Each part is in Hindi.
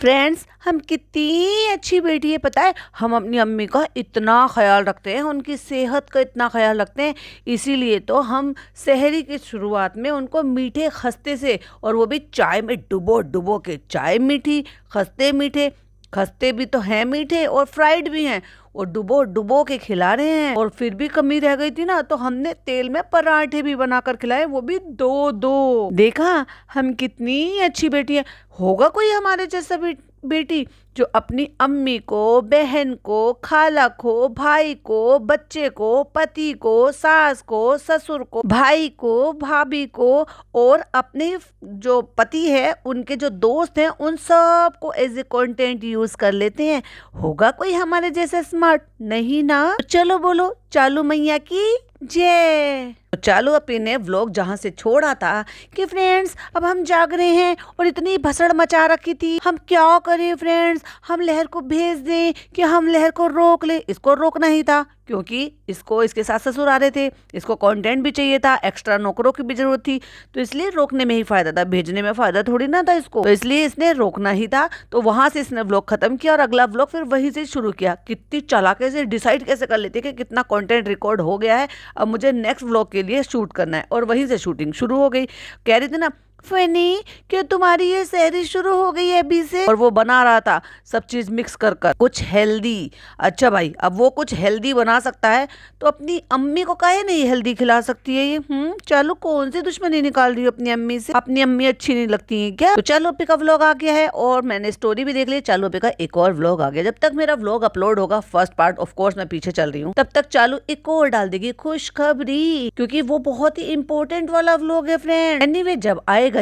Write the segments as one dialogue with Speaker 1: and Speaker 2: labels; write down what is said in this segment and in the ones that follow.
Speaker 1: फ्रेंड्स, हम कितनी अच्छी बेटी है पता है। हम अपनी अम्मी का इतना ख्याल रखते हैं, उनकी सेहत का इतना ख्याल रखते हैं। इसीलिए तो हम सहरी की शुरुआत में उनको मीठे खस्ते से, और वो भी चाय में डुबो डुबो के। चाय मीठी, खस्ते मीठे, खस्ते भी तो हैं मीठे और फ्राइड भी हैं, और डुबो डुबो के खिला रहे हैं। और फिर भी कमी रह गई थी ना, तो हमने तेल में पराठे भी बनाकर खिलाए, वो भी दो दो। देखा हम कितनी अच्छी बेटी है। होगा कोई हमारे जैसा बेटी जो अपनी अम्मी को, बहन को, खाला को, भाई को, बच्चे को, पति को, सास को, ससुर को, भाई को, भाभी को, और अपने जो पति है उनके जो दोस्त हैं उन सब को एज ए कंटेंट यूज कर लेते हैं। होगा कोई हमारे जैसे स्मार्ट? नहीं ना। तो चलो बोलो चालू मैया की जय। तो चालू अपी ने व्लॉग जहाँ से छोड़ा था कि फ्रेंड्स अब हम जाग रहे हैं और इतनी भसड़ मचा रखी थी, हम क्या करें फ्रेंड्स? हम लहर को भेज दें कि हम लहर को रोक ले? इसको रोकना ही था, क्योंकि इसको इसके सास ससुर आ रहे थे, इसको कंटेंट भी चाहिए था, एक्स्ट्रा नौकरों की भी जरूरत थी, तो इसलिए रोकने में ही फायदा था, भेजने में फायदा थोड़ी ना था इसको। तो इसलिए इसने रोकना ही था। तो वहां से इसने व्लॉग खत्म किया और अगला व्लॉग फिर वहीं से शुरू किया। कितनी चालाकी से डिसाइड कैसे कर लेती है कि कितना कंटेंट रिकॉर्ड हो गया है, अब मुझे नेक्स्ट व्लॉग के लिए शूट करना है, और वहीं से शूटिंग शुरू हो गई। कह रही थी ना फनी कि तुम्हारी ये सहरी शुरू हो गई है अभी से, और वो बना रहा था सब चीज मिक्स कर कर कुछ हेल्दी। अच्छा भाई, अब वो कुछ हेल्दी बना सकता है तो अपनी अम्मी को काहे नहीं हेल्दी खिला सकती है ये? चलो कौन सी दुश्मनी निकाल रही हो अपनी अम्मी से? अपनी अम्मी अच्छी नहीं लगती है क्या? तो चालू अपी का व्लॉग आ गया है और मैंने स्टोरी भी देख ली। चालू अपी का एक और व्लॉग आ गया। जब तक मेरा व्लॉग अपलोड होगा फर्स्ट पार्ट, ऑफ कोर्स मैं पीछे चल रही हूँ, तब तक चालू एक और डाल देगी खुशखबरी, क्योंकि वो बहुत ही इंपॉर्टेंट वाला व्लॉग है फ्रेंड। एनीवे जब आएगा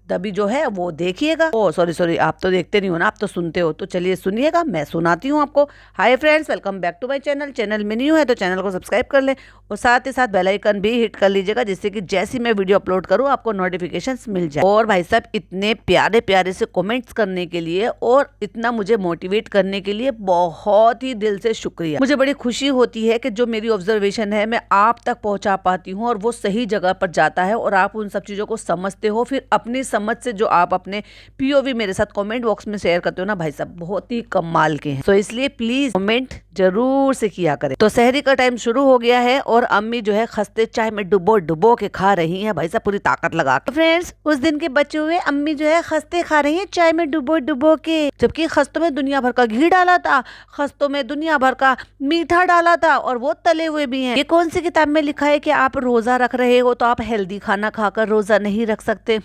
Speaker 1: तभी जो है वो देखिएगा। ओ सॉरी, आप तो देखते नहीं हो ना, आप तो सुनते हो। तो चलिए सुनिएगा, मैं सुनाती हूँ आपको। Hi friends, welcome back to my channel. Channel में न्यू है तो चैनल को सब्सक्राइब कर ले, और साथ ही साथ बेल आइकन भी हिट कर लीजिएगा, जिससे कि जैसी मैं वीडियो अपलोड करूँ आपको नोटिफिकेशंस मिल जाए। और भाई साहब, इतने प्यारे प्यारे से कमेंट्स करने के लिए और इतना मुझे मोटिवेट करने के लिए बहुत ही दिल से शुक्रिया। मुझे बड़ी खुशी होती है कि जो मेरी ऑब्जर्वेशन है मैं आप तक पहुंचा पाती हूँ, और वो सही जगह पर जाता है, और आप उन सब चीजों को समझते हो। फिर अपनी समझ से जो आप अपने पीओवी मेरे साथ कमेंट बॉक्स में शेयर करते हो ना भाई साहब, बहुत ही कमाल के हैं। तो इसलिए प्लीज कमेंट जरूर से किया करें। तो सहरी का टाइम शुरू हो गया है और अम्मी जो है खस्ते चाय में डुबो डुबो के खा रही हैं भाई साहब, पूरी ताकत लगा। तो फ्रेंड्स, उस दिन के बचे हुए अम्मी जो है खस्ते खा रही हैं चाय में डुबो डुबो के, जबकि खस्तों में दुनिया भर का घी डाला था, खस्तों में दुनिया भर का मीठा डाला था, और वो तले हुए भी हैं। ये कौन सी किताब में लिखा है कि आप रोजा रख रहे हो तो आप हेल्दी खाना खाकर रोजा नहीं रख सकते?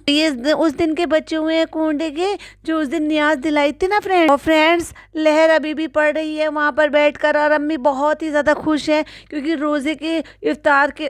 Speaker 1: ये उस दिन के बचे हुए हैं कूंडे के, जो उस दिन नियाज दिलाई थी ना फ्रेंड्स। और फ्रेंड्स, लहर अभी भी पड़ रही है वहां पर बैठकर, और अम्मी बहुत ही ज्यादा खुश है, क्योंकि रोजे के इफ्तार के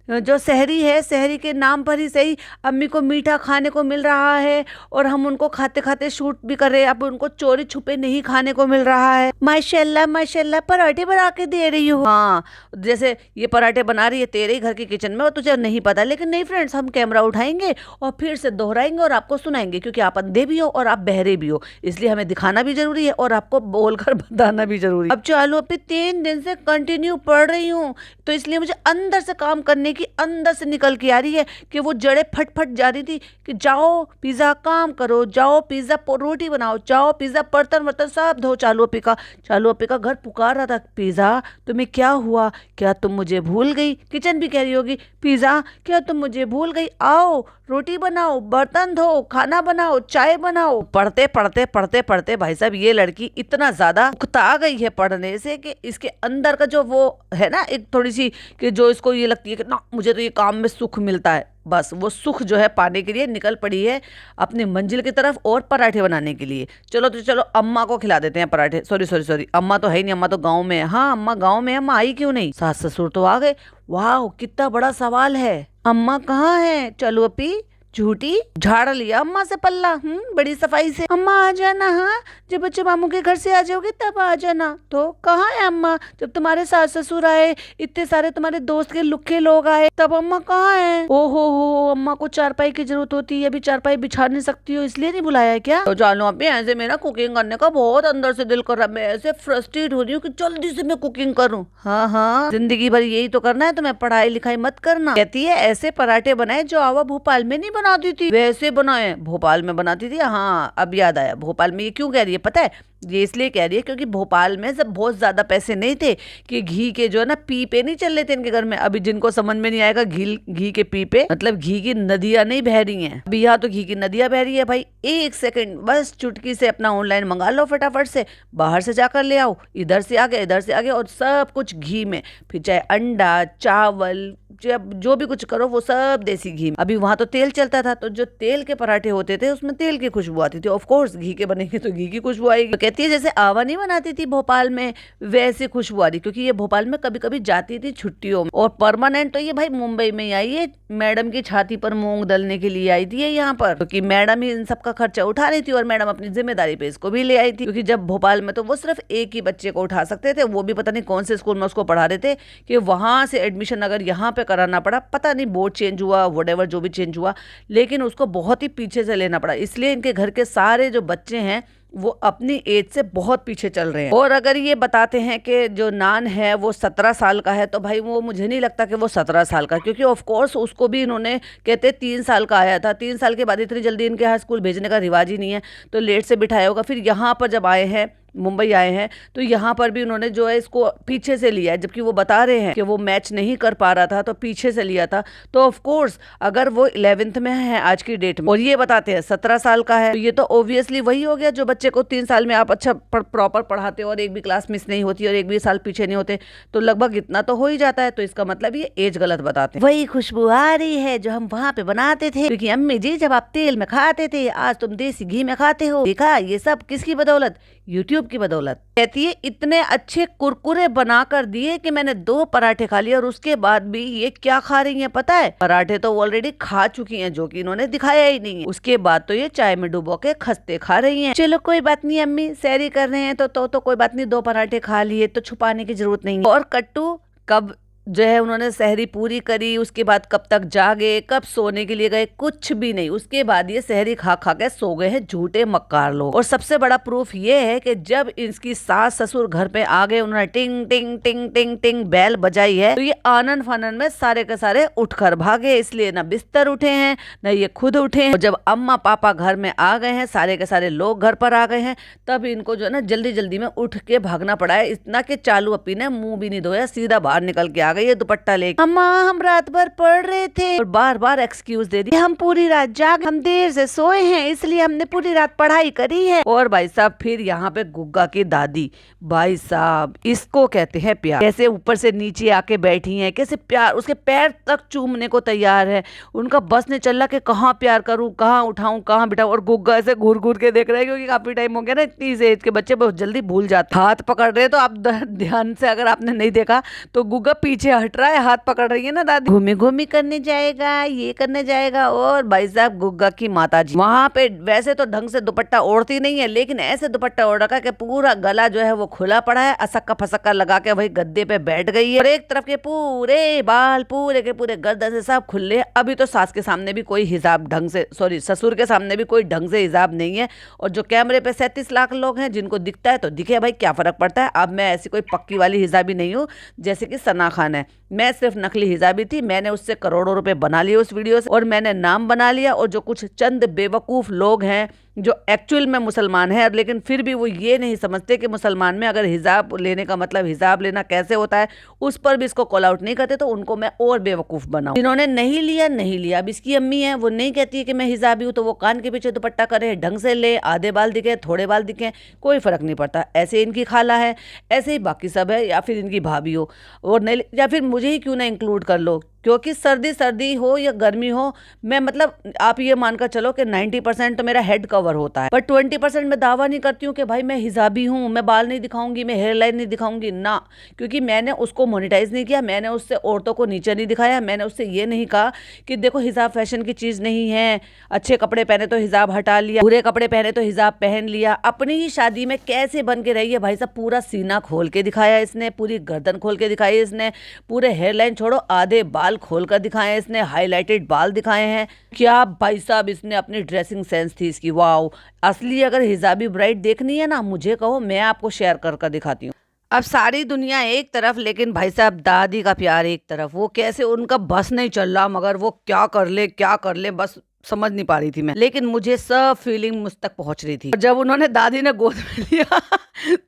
Speaker 1: जो सहरी है, सहरी के नाम पर ही सही अम्मी को मीठा खाने को मिल रहा है, और हम उनको खाते खाते शूट भी कर रहे हैं। अब उनको चोरी छुपे नहीं खाने को मिल रहा है। माशाल्लाह माशाल्लाह, पराठे बना के दे रही हो। हाँ, जैसे ये पराठे बना रही है तेरे ही घर के किचन में, और तुझे नहीं पता। लेकिन नहीं फ्रेंड्स, हम कैमरा उठाएंगे और फिर से दोहराएंगे और आपको सुनाएंगे, क्योंकि आप अंधे भी हो और आप बहरे भी हो, इसलिए हमें दिखाना भी जरूरी है और आपको बोलकर बताना भी जरूरी है। अब चालू अपनी 3 दिन से कंटिन्यू पढ़ रही हूँ, तो इसलिए मुझे अंदर से काम करने की अंदर से निकल के आ रही है कि वो जड़ें फट जा रही थी कि जाओ पिज्जा काम करो, जाओ पिज्जा रोटी बनाओ, जाओ पिज्जा बर्तन वर्तन सब धो। चालू अपी का घर पुकार रहा था, पिज्जा तुम्हें क्या हुआ? क्या तुम मुझे भूल गई? किचन भी कह रही होगी, पिज्जा क्या तुम मुझे भूल गई? आओ रोटी बनाओ, बर्तन धो, खाना बनाओ, चाय बनाओ। पढ़ते भाई साहब, ये लड़की इतना ज्यादा उकता गई है पढ़ने से कि इसके अंदर का जो वो है ना, एक थोड़ी सी कि जो इसको ये लगती है कि ना मुझे तो ये काम में सुख मिलता है, बस वो सुख जो है पाने के लिए निकल पड़ी है अपनी मंजिल की तरफ, और पराठे बनाने के लिए। चलो अम्मा को खिला देते हैं पराठे। सॉरी, अम्मा तो है ही नहीं, अम्मा तो गांव में है। हाँ, अम्मा गांव में है, अम्मा आई क्यों नहीं? सास ससुर तो आ गए। वाह, कितना बड़ा सवाल है, अम्मा कहाँ है? चलो अपी झूठी, झाड़ लिया अम्मा से पल्ला, बड़ी सफाई से। अम्मा आ जाना, हाँ जब बच्चे मामू के घर से आ जाओगे तब आ जाना। तो कहाँ है अम्मा? जब तुम्हारे सास ससुर आए, इतने सारे तुम्हारे दोस्त के लुक्के लोग आए, तब अम्मा कहाँ है? ओहो हो, अम्मा को चारपाई की जरूरत होती है, अभी चारपाई बिछा नहीं सकती हो, इसलिए नहीं बुलाया क्या? तो जानो अभी ऐसे मेरा कुकिंग करने का बहुत अंदर से दिल कर रहा है, मैं ऐसे फ्रस्ट्रेट हो रही हूँ कि जल्दी से मैं कुकिंग करूँ। हाँ, जिंदगी भर यही तो करना है तुम्हें, पढ़ाई लिखाई मत करना। कहती है ऐसे पराठे बनाए जो आवा भोपाल में नहीं बनाती थी, वैसे बनाए भोपाल में बनाती थी। हाँ अब याद आया, भोपाल में ये क्यों कह रही है पता है? ये इसलिए कह रही है क्योंकि भोपाल में सब बहुत ज्यादा पैसे नहीं थे कि घी के जो है ना पीपे नहीं चल रहे थे इनके घर में। अभी जिनको समझ में नहीं आएगा, घी घी के पीपे मतलब घी की नदियां नहीं बह रही हैं, अभी यहाँ तो घी की नदियां बह रही है भाई। एक सेकंड बस चुटकी से अपना ऑनलाइन मंगा लो फटाफट से, बाहर से जाकर ले आओ, इधर से आ गया इधर से आ गया, और सब कुछ घी में, फिर चाहे अंडा चावल जब जो भी कुछ करो वो सब देसी घी में। अभी वहां तो तेल चलता था, तो जो तेल के पराठे होते थे उसमें तेल की खुशबू आती थी। ऑफ कोर्स घी के बनेंगे तो घी की खुशबू आएगी। तो कहती है जैसे आवा नहीं बनाती थी भोपाल में वैसे खुशबू आ रही, क्योंकि ये भोपाल में कभी कभी जाती थी छुट्टियों में, और परमानेंट तो ये भाई मुंबई में ही आई है। मैडम की छाती पर मूंग दलने के लिए आई थी यहाँ पर, क्योंकि मैडम ही इन सब का खर्चा उठा रही थी, और मैडम अपनी जिम्मेदारी पे इसको भी ले आई थी। क्योंकि जब भोपाल में तो वो सिर्फ एक ही बच्चे को उठा सकते थे, वो भी पता नहीं कौन से स्कूल में उसको पढ़ा रहे थे, कि वहां से एडमिशन अगर यहाँ पे कराना पड़ा, पता नहीं बोर्ड चेंज हुआ व्हाटएवर जो भी चेंज हुआ, लेकिन उसको बहुत ही पीछे से लेना पड़ा। इसलिए इनके घर के सारे जो बच्चे हैं वो अपनी एज से बहुत पीछे चल रहे हैं। और अगर ये बताते हैं कि जो नान है वो 17 साल का है, तो भाई वो मुझे नहीं लगता कि वो 17 साल का, क्योंकि ऑफ कोर्स उसको भी इन्होंने कहते 3 साल का आया था, 3 साल के बाद इतनी जल्दी इनके यहाँ स्कूल भेजने का रिवाज ही नहीं है, तो लेट से बिठाया होगा। फिर यहाँ पर जब आए हैं मुंबई आए हैं, तो यहाँ पर भी उन्होंने जो है इसको पीछे से लिया है, जबकि वो बता रहे हैं कि वो मैच नहीं कर पा रहा था तो पीछे से लिया था। तो ऑफ कोर्स अगर वो 11th में है आज की डेट में और ये बताते हैं 17 साल का है, तो ये तो ऑब्वियसली वही हो गया जो बच्चे को 3 साल में आप अच्छा प्रॉपर पढ़ाते हो और एक भी क्लास मिस नहीं होती और एक भी साल पीछे नहीं होते, तो लगभग इतना तो हो ही जाता है। तो इसका मतलब ये एज गलत बताते हैं। वही खुशबू आ रही है जो हम वहाँ पे बनाते थे, क्योंकि अम्मी जी जब आप तेल में खाते थे, आज तुम देसी घी में खाते हो। देखा ये सब किसकी बदौलत? यूट्यूब की बदौलत। कहती है इतने अच्छे कुरकुरे बना कर दिए कि मैंने 2 पराठे खा लिए, और उसके बाद भी ये क्या खा रही हैं पता है? पराठे तो ऑलरेडी खा चुकी हैं, जो कि इन्होंने दिखाया ही नहीं है। उसके बाद तो ये चाय में डुबो के खस्ते खा रही हैं। चलो कोई बात नहीं अम्मी, सैरी कर रहे हैं तो कोई बात नहीं, 2 पराठे खा लिए तो छुपाने की जरूरत नहीं है। और कट्टू कब जो है उन्होंने सहरी पूरी करी, उसके बाद कब तक जागे, कब सोने के लिए गए, कुछ भी नहीं। उसके बाद ये सहरी खा खा के सो गए हैं झूठे मक्कार लोग। और सबसे बड़ा प्रूफ ये है कि जब इसकी सास ससुर घर पे आ गए, उन्होंने टिंग टिंग टिंग टिंग टिंग बैल बजाई है, तो ये आनन फानन में सारे के सारे उठकर भागे। इसलिए ना बिस्तर उठे हैं न ये खुद उठे हैं। और जब अम्मा पापा घर में आ गए हैं, सारे के सारे लोग घर पर आ गए हैं, तब इनको जो है ना जल्दी जल्दी में उठ के भागना पड़ा है। इतना कि चालू अपी ने मुंह भी नहीं धोया, सीधा बाहर निकल के आ गई है दुपट्टा लेके। अम्मा हम रात भर पढ़ रहे थे, और बार बार एक्सक्यूज दे दी, हम पूरी रात जाग, हम देर से सोए हैं, इसलिए हमने पूरी रात पढ़ाई करी है। और भाई साहब फिर यहाँ पे गुग्गा की दादी, भाई साहब इसको कहते हैं प्यार। कैसे ऊपर से नीचे आके बैठी हैं, कैसे प्यार, उसके पैर तक चूमने को तैयार है। उनका बस ने चल रहा कि कहाँ प्यार करूं, कहाँ उठाऊं, कहाँ बिठाऊं। और गुग्गा ऐसे घूर घूर के देख रहे हैं, क्योंकि काफी टाइम हो गया ना, इतनी एज के बच्चे बहुत जल्दी भूल जाते। हाथ पकड़ रहे, तो आप ध्यान से अगर आपने नहीं देखा तो गुग्गा पीछे हट रहा है, हाथ पकड़ रही है ना दादी, घूमी घूमी करने जाएगा, ये करने जाएगा। और भाई साहब गुग्गा की माता जी वहां पे वैसे तो ढंग से दुपट्टा ओढ़ती नहीं है, लेकिन ऐसे दुपट्टा ओढ़ रखा कि पूरा गला जो है वो खुला पड़ा है, असक्का फसक्का लगा के वही गद्दे पे बैठ गई है। और एक तरफ के पूरे बाल पूरे के पूरे गर्दन से सब खुले। अभी तो सास के सामने भी कोई हिजाब ढंग से, सॉरी ससुर के सामने भी कोई ढंग से हिजाब नहीं है। और जो कैमरे पे 37 लाख लोग हैं, जिनको दिखता है तो दिखे भाई, क्या फर्क पड़ता है। अब मैं ऐसी कोई पक्की वाली हिजाबी नहीं हूँ जैसे कि सना खान है, मैं सिर्फ नकली हिजाबी थी। मैंने उससे करोड़ों रुपए बना लिए उस वीडियो से, और मैंने नाम बना लिया। और जो कुछ चंद बेवकूफ लोग हैं जो एक्चुअल में मुसलमान है, लेकिन फिर भी वो ये नहीं समझते कि मुसलमान में अगर हिजाब लेने का मतलब हिजाब लेना कैसे होता है, उस पर भी इसको कॉल आउट नहीं करते, तो उनको मैं और बेवकूफ बनाऊं। जिन्होंने नहीं लिया नहीं लिया। अब इसकी अम्मी है, वो नहीं कहती है कि मैं हिजाबी हूं, तो वो कान के पीछे दुपट्टा करे, ढंग से ले, आधे बाल दिखे थोड़े बाल दिखे, कोई फर्क नहीं पड़ता। ऐसे इनकी खाला है, ऐसे ही बाकी सब है, या फिर इनकी भाभी हो, और नहीं, या फिर मुझे ही क्यों ना इंक्लूड कर लो, क्योंकि सर्दी हो या गर्मी हो, मैं मतलब आप ये मानकर चलो कि 90% तो मेरा हेड कवर होता है, पर 20% मैं दावा नहीं करती हूँ कि भाई मैं हिजाबी हूँ, मैं बाल नहीं दिखाऊंगी, मैं हेयर लाइन नहीं दिखाऊंगी ना, क्योंकि मैंने उसको मोनेटाइज नहीं किया। मैंने उससे औरतों को नीचे नहीं दिखाया। मैंने उससे ये नहीं कहा कि देखो हिजाब फैशन की चीज नहीं है, अच्छे कपड़े पहने तो हिजाब हटा लिया, बुरे कपड़े पहने तो हिजाब पहन लिया। अपनी ही शादी में कैसे बन के रही है भाई साहब, पूरा सीना खोल के दिखाया इसने, पूरी गर्दन खोल के दिखाई इसने, पूरे हेयर लाइन छोड़ो आधे बाल खोलकर दिखाए इसने, हाईलाइटेड बाल दिखाए हैं। क्या भाई साहब इसने अपनी ड्रेसिंग सेंस थी इसकी, वाओ। असली अगर हिजाबी ब्राइड देखनी है ना, मुझे कहो, मैं आपको शेयर कर दिखाती हूँ। अब सारी दुनिया एक तरफ, लेकिन भाई साहब दादी का प्यार एक तरफ। वो कैसे उनका बस नहीं चल रहा, मगर वो क्या कर ले, बस समझ नहीं पा रही थी मैं, लेकिन मुझे सब फीलिंग मुझ तक पहुंच रही थी। और जब उन्होंने दादी ने गोद में लिया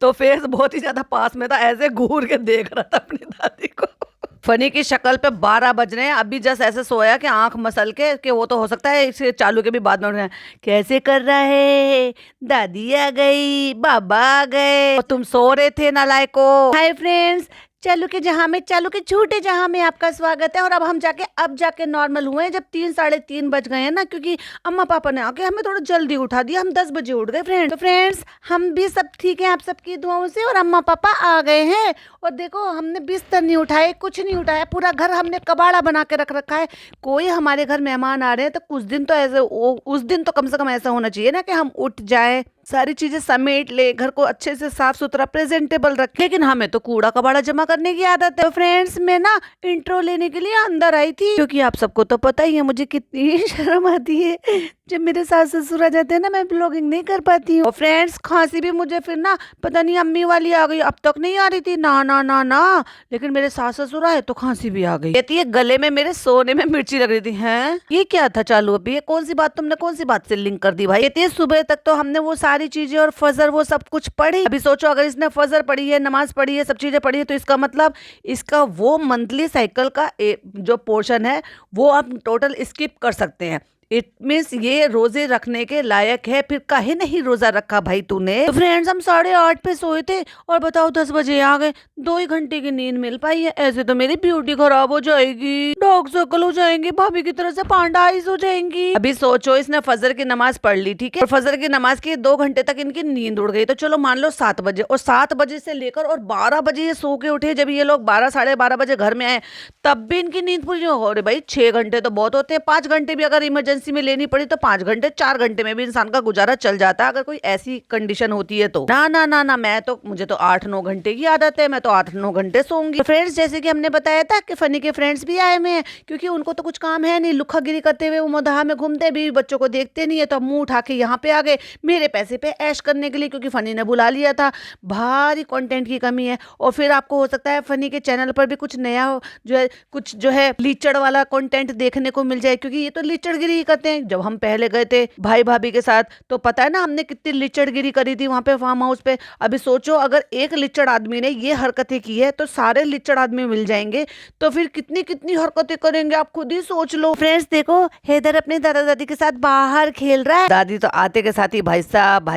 Speaker 1: तो फेस बहुत ही ज्यादा पास में था, ऐसे घूर के देख रहा था अपनी दादी को। फनी की शक्ल पे 12 बज रहे हैं, अभी जस्ट ऐसे सोया कि आंख मसल के कि वो तो हो सकता है इसे चालू के भी बाद में उठ रहे हैं। कैसे कर रहा है, दादी आ गई, बाबा आ गए और तुम सो रहे थे नालायको। हाय फ्रेंड्स, चालू के झूठे जहां में आपका स्वागत है। और अब जाके नॉर्मल हुए हैं, जब 3 साढ़े 3 बज गए हैं ना, क्योंकि अम्मा पापा ने आके हमें थोड़ा जल्दी उठा दिया। हम 10 बजे उठ गए फ्रेंड्स। तो फ्रेंड्स, हम भी सब ठीक है आप सबकी दुआओं से, और अम्मा पापा आ गए हैं। और देखो, हमने बिस्तर नहीं उठाए, कुछ नहीं उठाया, पूरा घर हमने कबाड़ा बना के रख रखा है। कोई हमारे घर मेहमान आ रहे हैं तो कुछ दिन तो ऐसे, उस दिन तो कम से कम ऐसा होना चाहिए ना कि हम उठ जाए, सारी चीजें समेट ले, घर को अच्छे से साफ सुथरा प्रेजेंटेबल रखे। लेकिन हमें तो कूड़ा कबाड़ा जमा करने की आदत है। तो फ्रेंड्स, मैं ना इंट्रो लेने के लिए अंदर आई थी, क्योंकि आप सबको तो पता ही है मुझे कितनी शर्म आती है जब मेरे सास ससुर आ जाते हैं ना, मैं ब्लॉगिंग नहीं कर पाती हूँ। और फ्रेंड्स, खांसी भी मुझे फिर ना पता नहीं अम्मी वाली आ गई, अब तक नहीं आ रही थी ना ना ना ना, लेकिन मेरे सास ससुर आए तो खांसी भी आ गई। कहती है गले में मेरे सोने में मिर्ची लग रही थी। हैं, ये क्या था चालू अभी, ये कौन सी बात तुमने कौन सी बात से लिंक कर दी भाई। कहती है सुबह तक तो हमने वो सारी चीजें और फजर वो सब कुछ पढ़ी। अभी सोचो, अगर इसने फजर पढ़ी है, नमाज पढ़ी है, सब चीजें पढ़ी है, तो इसका मतलब इसका वो मंथली साइकिल का जो पोर्शन है वो आप टोटल स्किप कर सकते हैं। इट मीन्स ये रोजे रखने के लायक है, फिर काहे नहीं रोजा रखा भाई तूने। तो फ्रेंड्स, हम 8:30 पे सोए थे और बताओ 10 बजे आ गए। 2 ही घंटे की नींद मिल पाई है। ऐसे तो मेरी ब्यूटी खराब हो जाएगी, डार्क सर्कल हो जाएंगे, भाभी की तरह से पांडा आइज हो जाएंगी। अभी सोचो, इसने फजर की नमाज पढ़ ली, ठीक है, और फजर की नमाज के 2 घंटे तक इनकी नींद उड़ गई, तो चलो मान लो 7 बजे, और 7 बजे से लेकर और 12 बजे ये सो के उठे। जब ये लोग 12 साढ़े 12 बजे घर में आए तब भी इनकी नींद पूरी हो रही। भाई 6 घंटे तो बहुत होते हैं, 5 घंटे भी अगर इमरजेंसी में लेनी पड़ी तो 5 घंटे 4 घंटे में भी इंसान का गुजारा चल जाता है, अगर कोई ऐसी कंडीशन होती है तो। ना ना ना ना, मुझे तो 8-9 घंटे की आदत है, मैं तो 8-9 घंटे सोऊंगी। तो फ्रेंड्स, जैसे कि हमने बताया था कि फनी के फ्रेंड्स भी आए हुए हैं, क्योंकि उनको तो कुछ काम है नहीं, लुखागिरी करते हुए उमदाहा में घूमते, भी बच्चों को देखते नहीं है, तो मुंह उठा के यहाँ पे आ गए मेरे पैसे पे ऐश करने के लिए, क्योंकि फनी ने बुला लिया था। भारी कंटेंट की कमी है। और फिर आपको हो सकता है फनी के चैनल पर भी कुछ नया कुछ जो है लीचड़ वाला कंटेंट देखने को मिल जाए, क्योंकि ये तो लीचड़गिरी ही करते हैं। जब हम पहले गए थे भाई भाभी के साथ तो पता है ना हमने कितनी लीचड़गिरी करी थी वहां पे फार्म हाउस पे। अभी सोचो, अगर एक लीचड़ आदमी ने ये हरकतें की है तो सारे लीचड़ आदमी मिल जाएंगे, तो फिर कितनी कितनी हरकतें करेंगे, आप खुद ही सोच लो। फ्रेंड्स देखो, हैदर अपने दादा दादी के साथ बाहर खेल रहा है। दादी तो आते के साथ ही भाई साहब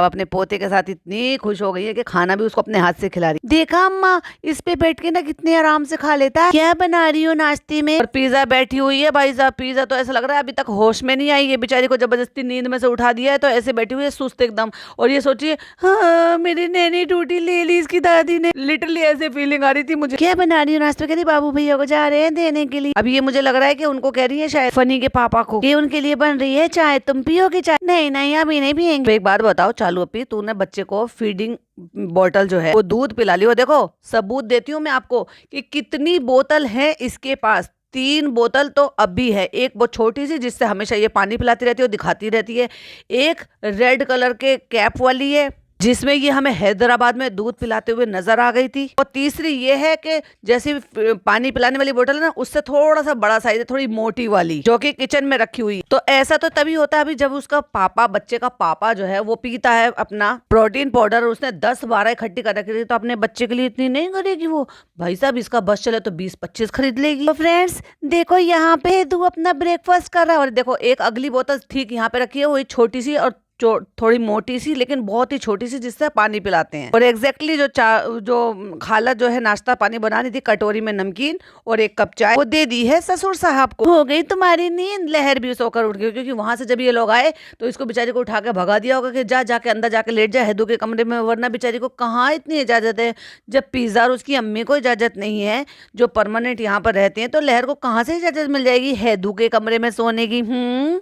Speaker 1: अपने पोते के साथ इतनी खुश हो गई है कि खाना भी उसको अपने हाथ से खिला रही। देखा अम्मा, इस पे बैठ के ना कितने आराम से खा लेता है। क्या बना रही हो नाश्ते में? और पिज्जा बैठी हुई है भाई साहब, पिज्जा तो ऐसा लग रहा है अभी तक होश में नहीं आई है, बेचारी को जबरदस्ती नींद में से उठा दिया है, तो ऐसे बैठी हुई है सुस्त एकदम। और ये सोचिए, हाँ मेरी नैनी टूटी ले ली इसकी दादी ने, लिटरली ऐसे फीलिंग आ रही थी मुझे। क्या बना रही हो नाश्ते? कह रही बाबू भैया को जा रहे हैं देने के लिए। अभी ये मुझे लग रहा है कि उनको कह रही है शायद फनी के पापा को, ये उनके लिए बन रही है चाय, तुम पियोगे चाय? नहीं नहीं, अभी नहीं पियेंगे। तो एक बात बताओ चालू अपी, तूने बच्चे को फीडिंग बोतल जो है वो दूध पिला ली हो। देखो सबूत देती हूँ मैं आपको कि कितनी बोतल है इसके पास। 3 बोतल तो अभी है, एक वो छोटी सी जिससे हमेशा ये पानी पिलाती रहती है और दिखाती रहती है, एक रेड कलर के कैप वाली है जिसमें ये हमें हैदराबाद में दूध पिलाते हुए नजर आ गई थी, और तीसरी ये है कि जैसे पानी पिलाने वाली बोतल है ना, उससे थोड़ा सा बड़ा साइज है, थोड़ी मोटी वाली, जो कि किचन में रखी हुई। तो ऐसा तो तभी होता है अभी जब उसका पापा, बच्चे का पापा जो है वो पीता है अपना प्रोटीन पाउडर, उसने 10-12 इकट्ठी कर रखी थी, तो अपने बच्चे के लिए इतनी नहीं करेगी वो। भाई साहब, इसका बस चले तो 20-25 खरीद लेगी। तो फ्रेंड्स देखो, यहाँ पे तू अपना ब्रेकफास्ट कर रहा है, और देखो एक अगली बोतल ठीक यहाँ पे रखी है, वही छोटी सी और थोड़ी मोटी सी, लेकिन बहुत ही छोटी सी, जिससे पानी पिलाते हैं। और एग्जैक्टली जो खाला जो है नाश्ता पानी बना रही थी, कटोरी में नमकीन और 1 कप चाय वो दे दी है ससुर साहब को। हो गई तुम्हारी नींद? लहर भी सोकर उठ गई, क्योंकि वहां से जब ये लोग आए तो इसको बेचारी को उठा के भगा दिया होगा कि जाके अंदर जाके लेट जाए हैदू के कमरे में, वरना बेचारी को कहाँ इतनी इजाजत है। जब पिज्जा और उसकी अम्मी को इजाजत नहीं है, जो परमानेंट यहाँ पर रहते हैं, तो लहर को कहाँ से इजाजत मिल जाएगी हैदू के कमरे में सोने की?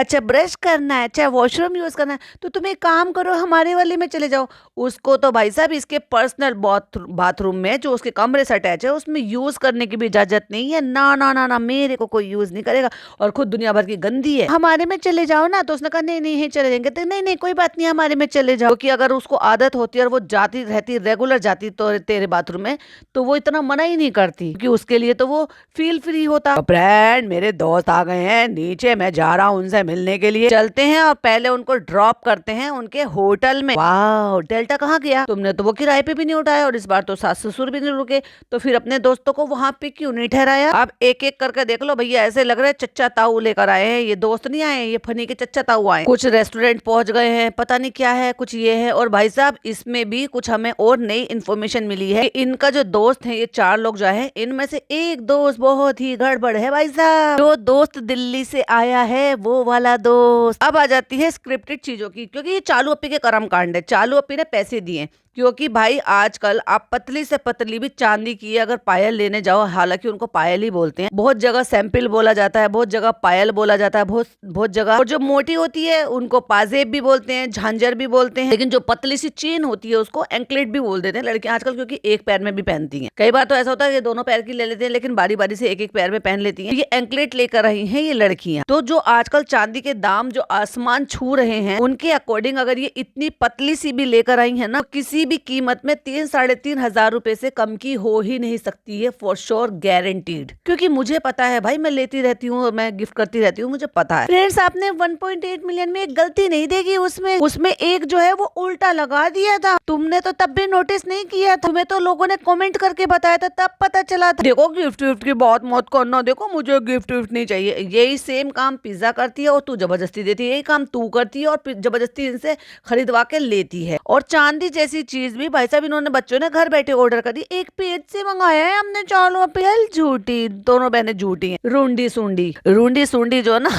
Speaker 1: अच्छा ब्रश करना है, अच्छा वॉशरूम यूज करना है, तो तुम एक काम करो, हमारे वाले में चले जाओ। उसको तो भाई साहब इसके पर्सनल बाथरूम में जो उसके कमरे से अटैच है उसमें यूज करने की भी इजाजत नहीं है। ना ना ना ना, मेरे को कोई यूज नहीं करेगा, और खुद दुनिया भर की गंदी है, हमारे में चले जाओ ना। तो उसने कहा नहीं नहीं चले जाएंगे। तो नहीं नहीं कोई बात नहीं, हमारे में चले जाओ। क्योंकि अगर उसको आदत होती और वो जाती रहती, रेगुलर जाती तो तेरे बाथरूम में, तो वो इतना मना ही नहीं करती, क्योंकि उसके लिए तो वो फील फ्री होता। फ्रेंड, मेरे दोस्त आ गए हैं नीचे, मैं जा रहा हूँ उनसे मिलने के लिए। चलते हैं और पहले उनको ड्रॉप करते हैं उनके होटल में। वाह, डेल्टा कहाँ गया? तुमने तो वो किराए पे भी नहीं उठाया, और इस बार तो सास ससुर भी नहीं रुके, तो फिर अपने दोस्तों को वहां पे क्यों नहीं ठहराया? अब एक एक करके देख लो भैया, ऐसे लग रहा है चच्चा ताऊ लेकर आए हैं, ये दोस्त नहीं आए, ये फनी के चच्चा ताऊ आए। कुछ रेस्टोरेंट पहुंच गए हैं, पता नहीं क्या है, कुछ ये है। और भाई साहब इसमें भी कुछ हमें और नई इन्फॉर्मेशन मिली है। इनका जो दोस्त है, ये 4 लोग जो है, इनमें से एक दोस्त बहुत ही गड़बड़ है भाई साहब। जो दोस्त दिल्ली से आया है वो वाला दोस्त। अब आ जाती है स्क्रिप्टेड चीजों की, क्योंकि ये चालू अप्पी के कर्म कांड है। चालू अप्पी ने पैसे दिए, क्योंकि भाई आजकल आप पतली से पतली भी चांदी की अगर पायल लेने जाओ, हालांकि उनको पायल ही बोलते हैं, बहुत जगह सैंपल बोला जाता है, बहुत जगह पायल बोला जाता है, बहुत बहुत जगह। और जो मोटी होती है उनको पाजेब भी बोलते हैं, झांझर भी बोलते हैं, लेकिन जो पतली सी चेन होती है उसको एंकलेट भी बोल देते हैं लड़कियां आजकल, क्योंकि एक पैर में भी पहनती हैं। कई बार तो ऐसा होता है कि दोनों पैर की ले लेते हैं, लेकिन बारी बारी से एक एक पैर में पहन लेती हैं। ये एंकलेट लेकर रही हैं ये लड़कियां। तो जो आजकल चांदी के दाम जो आसमान छू रहे हैं, उनके अकॉर्डिंग अगर ये इतनी पतली सी भी लेकर आई है ना, तो किसी भी कीमत में 3-3.5 हजार रुपए से कम की हो ही नहीं सकती है, फॉर श्योर, गारंटीड। क्योंकि मुझे पता है भाई, मैं लेती रहती हूँ, मैं गिफ्ट करती रहती हूँ, मुझे पता है। फ्रेंड्स, आपने 1.8 मिलियन में एक गलती नहीं देगी, उसमें एक जो है वो उल्टा लगा दिया था। तुमने तो तब भी नोटिस नहीं किया था, तुम्हें तो लोगों ने कमेंट करके बताया था, तब पता चला था। देखो गिफ्ट विफ्ट की बात मत करना, देखो मुझे गिफ्ट विफ्ट नहीं चाहिए। यही सेम काम पिज्जा करती है और तू जबरदस्ती देती है, यही काम तू करती है और जबरदस्ती इनसे खरीदवा के लेती है। और चांदी जैसी चीज भी भाई साहब इन्होंने, बच्चों ने घर बैठे ऑर्डर कर दी, एक पेज से मंगाया है हमने। चालू पेल झूठी, दोनों बहनें झूठी हैं। रूंडी सुंडी जो है ना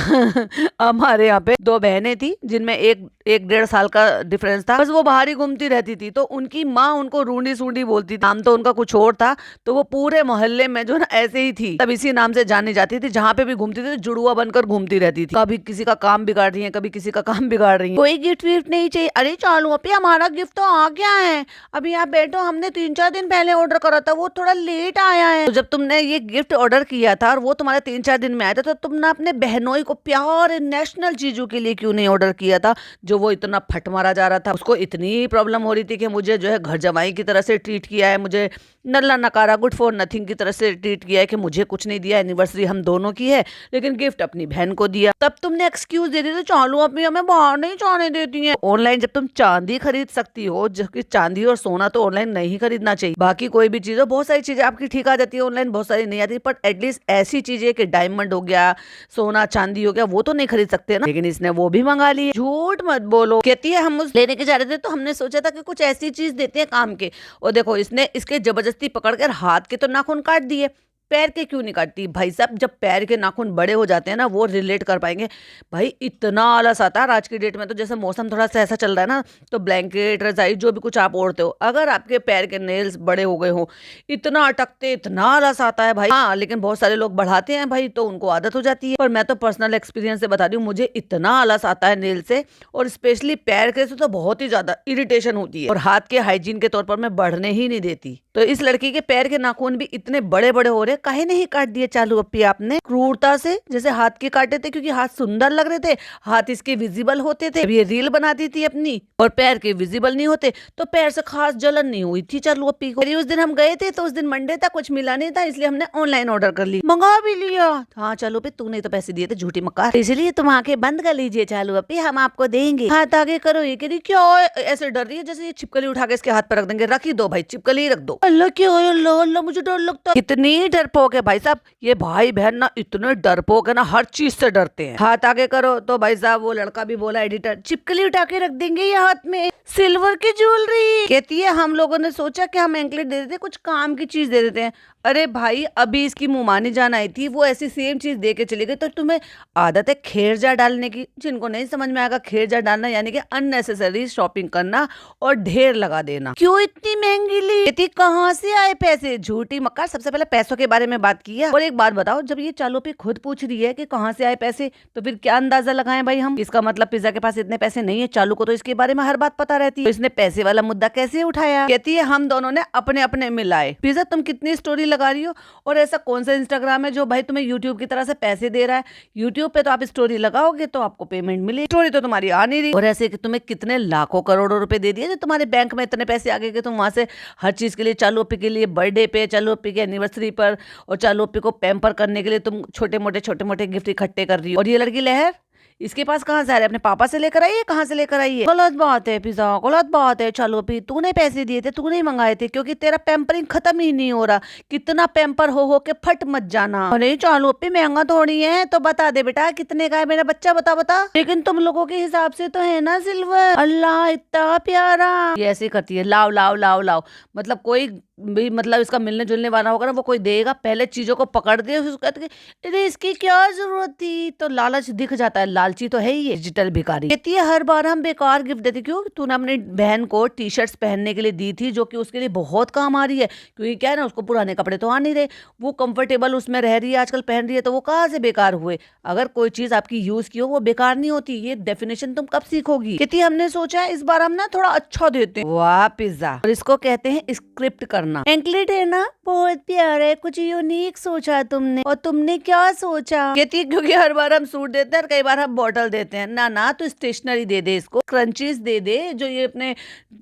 Speaker 1: हमारे यहाँ पे 2 बहनें थी, जिनमें एक 1.5 साल का डिफरेंस था। बस वो बाहर ही घूमती रहती थी, तो उनकी माँ उनको रूंडी सुंडी बोलती थी। नाम तो उनका कुछ और था, तो वो पूरे मोहल्ले में जो ना ऐसे ही थी, तब इसी नाम से जानी जाती थी। जहाँ पे भी घूमती थी जुड़ुआ बनकर घूमती रहती थी। कभी किसी का काम बिगाड़ रही है, कभी किसी का काम बिगाड़ रही है। कोई गिफ्ट विफ्ट नहीं चाहिए। अरे चालू अभी हमारा गिफ्ट तो आ गया है, अभी आप बैठो, हमने 3-4 दिन पहले ऑर्डर करा था, वो थोड़ा लेट आया है। तो जब तुमने ये गिफ्ट ऑर्डर किया था और वो तुम्हारे 3-4 दिन में आया था, तो तुमने अपने बहनोई को प्यार नेशनल चीजों के लिए क्यों नहीं ऑर्डर किया था, जो वो इतना फट मारा जा रहा था। उसको इतनी प्रॉब्लम हो रही थी कि मुझे जो है घर जमाई की तरह से ट्रीट किया है, मुझे नल्ला नकारा गुड फॉर नथिंग की तरह से ट्रीट किया है, कि मुझे कुछ नहीं दिया, एनिवर्सरी हम दोनों की है, लेकिन गिफ्ट अपनी बहन को दिया। तब तुमने एक्सक्यूज दे दी थी, चालू अपनी हमें बाहर नहीं जाने देती है। ऑनलाइन जब तुम चांदी खरीद सकती हो, जबकि चांदी और सोना तो ऑनलाइन नहीं खरीदना चाहिए, बाकी कोई भी चीज हो, बहुत सारी चीजें आपकी ठीक आ जाती है ऑनलाइन, बहुत सारी नहीं आती, बट एटलीस्ट ऐसी चीजें कि डायमंड हो गया, सोना चांदी हो गया, वो तो नहीं खरीद सकते ना। लेकिन इसने वो भी मंगा ली। झूठ मत बोलो। कहती है हम लेने के जा रहे थे, तो हमने सोचा था कि कुछ ऐसी चीज देते हैं काम के, और देखो इसने इसके जबरदस्ती पकड़कर हाथ के तो नाखून काट दिए, पैर के क्यों नहीं काटती? भाई साहब, जब पैर के नाखून बड़े हो जाते हैं ना, वो रिलेट कर पाएंगे। भाई इतना आलस आता है आज की डेट में, तो जैसे मौसम थोड़ा सा ऐसा चल रहा है ना, तो ब्लैंकेट रजाई जो भी कुछ आप ओढ़ते हो, अगर आपके पैर के नेल्स बड़े हो गए हो, इतना अटकते, इतना आलस आता है भाई। हाँ, लेकिन बहुत सारे लोग बढ़ाते हैं भाई, तो उनको आदत हो जाती है। पर मैं तो पर्सनल एक्सपीरियंस से बता रही हूँ, मुझे इतना आलस आता है नेल से, और स्पेशली पैर के से तो बहुत ही ज्यादा इरिटेशन होती है, और हाथ के हाइजीन के तौर पर मैं बढ़ने ही नहीं देती। तो इस लड़की के पैर के नाखून भी इतने बड़े बड़े हो रहे, काहे नहीं काट दिए चालू अप्पी आपने क्रूरता से, जैसे हाथ के काटे थे, क्योंकि हाथ सुंदर लग रहे थे, हाथ इसके विजिबल होते थे। ये रील बनाती थी अपनी, और पैर के विजिबल नहीं होते, तो पैर से खास जलन नहीं हुई थी चालू अप्पी को। उस दिन हम गए थे, तो उस दिन मंडे था, कुछ मिला नहीं था, इसलिए हमने ऑनलाइन ऑर्डर कर ली, मंगा भी लिया। हाँ चालू अप्पी, तूने तो पैसे दिए थे, झूठी मक्कार, इसलिए तुम आंखें बंद कर लीजिए चालू अप्पी, हम आपको देंगे। हाथ आगे करो। ये कह रही क्या ऐसे डर रही है, जैसे ये छिपकली उठा के इसके हाथ पर रख देंगे। रख ही दो भाई, छिपकली रख दो। अल्लाह क्या है, अल्लाह अल्लाह, मुझे डर लगता है। इतनी डरपोक है भाई साहब, ये भाई बहन ना इतने डरपोक है ना, हर चीज से डरते हैं। हाथ आगे करो, तो भाई साहब वो लड़का भी बोला, एडिटर, छिपकली उठा के रख देंगे ये हाथ में, सिल्वर की ज्वेलरी। कहती है हम लोगों ने सोचा कि हम एंकलेट दे देते, कुछ काम की चीज दे देते हैं। अरे भाई, अभी इसकी मुमानी जान आई थी, वो ऐसी सेम चीज दे के चली गई। तो तुम्हें आदत है खेरजा डालने की। जिनको नहीं समझ में आएगा, खेरजा डालना यानी कि अननेसेसरी शॉपिंग करना और ढेर लगा देना। क्यों इतनी महंगी ली? इतनी कहाँ से आए पैसे? झूठी मक्कार, सबसे पहले पैसों के बारे में बात किया। और एक बात बताओ, जब ये चालू पे खुद पूछ रही है कि कहाँ से आए पैसे, तो फिर क्या अंदाजा लगाएं भाई हम? इसका मतलब पिज्जा के पास इतने पैसे नहीं है। चालू को तो इसके बारे में हर बात पता रहती है, तो इसने पैसे वाला मुद्दा कैसे उठाया? कहती है हम दोनों ने अपने अपने मिलाए। पिज्जा, तुम कितनी स्टोरी लगा रही हो, और ऐसा कौन सा इंस्टाग्राम है जो भाई तुम्हें यूट्यूब की तरह से पैसे दे रहा है? यूट्यूब पे तो आप स्टोरी लगाओगे तो आपको पेमेंट मिले, स्टोरी तो तुम्हारी आ नहीं रही। और ऐसे कि तुम्हें कितने लाखों करोड़ों रुपए दे दिए जो तुम्हारे बैंक में इतने पैसे आ गए कि तुम वहां से हर चीज के लिए, चालू ओपी के लिए, बर्थडे पे, चालू ओपी के एनिवर्सरी पर, और चालू ओपी को पैम्पर करने के लिए तुम छोटे मोटे गिफ्ट इकट्ठे कर रही हो। और ये लड़की लहर, इसके पास कहाँ से आ रहे? अपने पापा से लेकर आई है? कहाँ से लेकर आई है? गलत बात है पिज्जा, गलत बात है। चलो भी, तूने पैसे दिए थे, तूने ही मंगाए थे, क्योंकि तेरा पैम्परिंग खत्म ही नहीं हो रहा। कितना पैम्पर हो के फट मत जाना। अरे चालू पे महंगा थोड़ी है, तो बता दे बेटा कितने का है मेरा बच्चा, बता बता। लेकिन तुम लोगों के हिसाब से तो है ना सिल्वर। अल्लाह इतना प्यारा। ये ऐसे करती है, लाओ लाओ लाओ लाओ। मतलब कोई भी, मतलब इसका मिलने जुलने वाला होगा ना, वो कोई देगा, पहले चीजों को पकड़ दे, उसको कहते कि अरे इसकी क्या जरूरत थी। तो लालच दिख जाता है, लालची तो है ही ये डिजिटल भिखारी। कहती है हर बार हम बेकार गिफ्ट देते। क्यों? तूने अपनी बहन को टी शर्ट्स पहनने के लिए दी थी, जो कि उसके लिए बहुत काम आ रही है, क्योंकि क्या है ना, उसको पुराने कपड़े तो आ नहीं रहे, वो कंफर्टेबल उसमें रह रही है आजकल, पहन रही है, तो वो कहाँ से बेकार हुए? अगर कोई चीज आपकी यूज की हो, वो बेकार नहीं होती। ये डेफिनेशन तुम कब सीखोगी? कहती हमने सोचा इस बार हम ना थोड़ा अच्छा देते हैं। वाह पिज्जा, और इसको कहते हैं स्क्रिप्ट करना। एंकलेट है ना, बहुत प्यारा है, कुछ यूनिक सोचा तुमने। और तुमने क्या सोचा? कहती है क्योंकि हर बार हम सूट देते हैं और कई बार हम बॉटल देते हैं। ना ना, तो स्टेशनरी दे दे इसको, क्रंचीज दे दे, जो ये अपने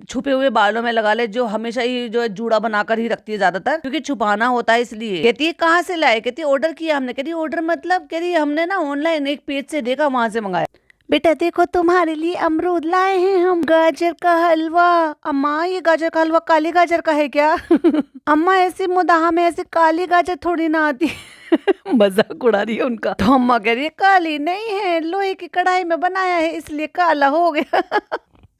Speaker 1: छुपे हुए बालों में लगा ले, जो हमेशा ही जो है जूड़ा बनाकर ही रखती है ज्यादातर, क्योंकि छुपाना होता है इसलिए। कहती है कहाँ से लाए? कहती है ऑर्डर किया हमने। कहती ऑर्डर मतलब? कह रही हमने ना ऑनलाइन एक पेज से देखा, वहां से मंगाया। बेटा देखो तुम्हारे लिए अमरूद लाए हैं हम, गाजर का हलवा। अम्मा ये गाजर का हलवा काली गाजर का है क्या? अम्मा ऐसे मुदाहा में ऐसे काली गाजर थोड़ी ना आती। मजाक उड़ा रही है उनका। तो अम्मा कह रही है काली नहीं है, लोहे की कढ़ाई में बनाया है इसलिए काला हो गया।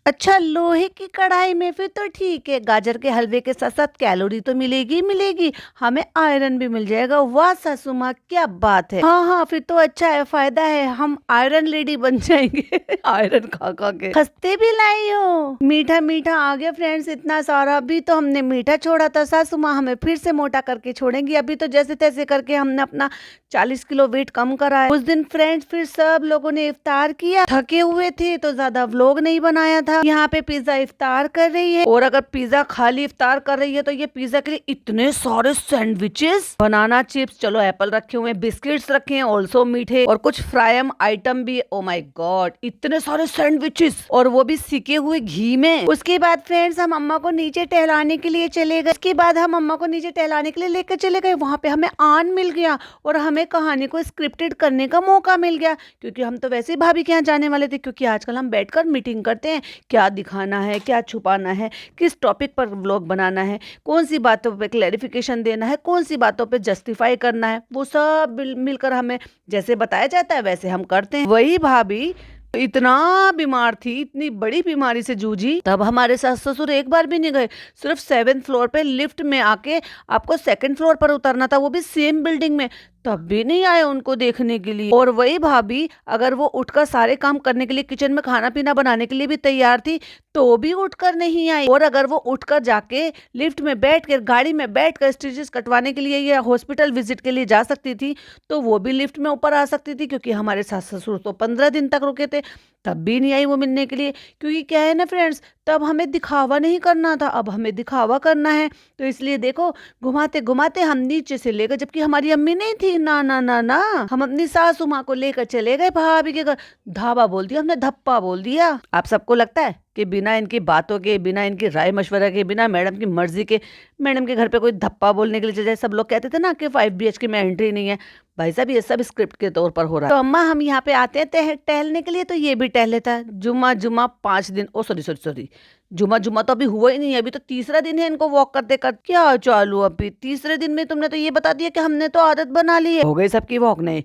Speaker 1: अच्छा लोहे की कढ़ाई में, फिर तो ठीक है। गाजर के हलवे के साथ साथ कैलोरी तो मिलेगी मिलेगी, हमें आयरन भी मिल जाएगा। वाह सासू माँ क्या बात है। हाँ हाँ, फिर तो अच्छा है, फायदा है, हम आयरन लेडी बन जाएंगे। आयरन खा खा के। खस्ते भी लाई हो? मीठा मीठा आ गया फ्रेंड्स इतना सारा। अभी तो हमने मीठा छोड़ा था, सासू माँ हमें फिर से मोटा करके छोड़ेंगी। अभी तो जैसे तैसे करके हमने अपना 40 किलो वेट कम करा है। उस दिन फ्रेंड्स फिर सब लोगों ने इफ्तार किया, थके हुए थे तो ज्यादा व्लॉग नहीं बनाया था। यहाँ पे पिज्जा इफ्तार कर रही है, और अगर पिज्जा खाली इफ्तार कर रही है तो ये पिज्जा के लिए इतने सारे सैंडविचेस, बनाना चिप्स, चलो एप्पल रखे हुए हैं, बिस्किट्स रखे हैं, ऑल्सो मीठे, और कुछ फ्राइम आइटम भी। ओ माय गॉड, इतने सारे सैंडविचेस, और वो भी सिके हुए घी में। उसके बाद फ्रेंड्स हम अम्मा को नीचे टहलाने के लिए चले गए। उसके बाद हम अम्मा को नीचे टहलाने के लिए लेकर चले गए। वहां पे हमें आन मिल गया और हमें कहानी को स्क्रिप्टेड करने का मौका मिल गया, क्योंकि हम तो वैसे ही भाभी के यहाँ जाने वाले थे, क्योंकि आजकल हम बैठकर मीटिंग करते हैं, क्या दिखाना है, क्या छुपाना है, किस टॉपिक पर व्लॉग बनाना है, कौन सी बातों पे क्लैरिफिकेशन देना है, कौन सी बातों पे जस्टिफाई करना है, वो सब मिलकर हमें जैसे बताया जाता है वैसे हम करते हैं। वही भाभी इतना बीमार थी, इतनी बड़ी बीमारी से जूझी, तब हमारे सास ससुर एक बार भी नहीं गए। सिर्फ 7th फ्लोर पे लिफ्ट में आके आपको 2nd फ्लोर पर उतरना था, वो भी सेम बिल्डिंग में, तब भी नहीं आए उनको देखने के लिए। और वही भाभी अगर वो उठकर सारे काम करने के लिए, किचन में खाना पीना बनाने के लिए भी तैयार थी, तो भी उठकर नहीं आई। और अगर वो उठकर जाके लिफ्ट में बैठ कर, गाड़ी में बैठ कर स्टिचेस कटवाने के लिए या हॉस्पिटल विजिट के लिए जा सकती थी, तो वो भी लिफ्ट में ऊपर आ सकती थी, क्योंकि हमारे सास ससुर तो 15 दिन तक रुके थे, तब भी नहीं आई वो मिलने के लिए। क्योंकि क्या है ना फ्रेंड्स, तब हमें दिखावा नहीं करना था, अब हमें दिखावा करना है। तो इसलिए देखो, घुमाते घुमाते हम नीचे से ले गए, जबकि हमारी अम्मी नहीं थी। ना ना ना ना, हम अपनी सासू माँ को लेकर चले गए भाभी के घर। धाबा बोल दिया हमने, धप्पा बोल दिया। आप सबको लगता है कि बिना इनकी बातों के, बिना इनकी राय मशवरा के, बिना मैडम की मर्जी के मैडम के घर पे कोई धप्पा बोलने के लिए चले जाए? सब लोग कहते थे ना कि 5 BHK में एंट्री नहीं है। भाई साहब ये सब स्क्रिप्ट के तौर पर हो रहा है। तो अम्मा हम यहाँ पे आते हैं टहलने के लिए, तो ये भी टहल लेता है। जुम्मा 5 दिन, ओ सॉरी, जुम्मा तो अभी हुआ ही नहीं है, अभी तो तीसरा दिन है इनको वॉक करते कर। क्या चालू अभी तीसरे दिन में तुमने तो ये बता दिया कि हमने तो आदत बना ली है। हो गई सबकी वॉक? नहीं,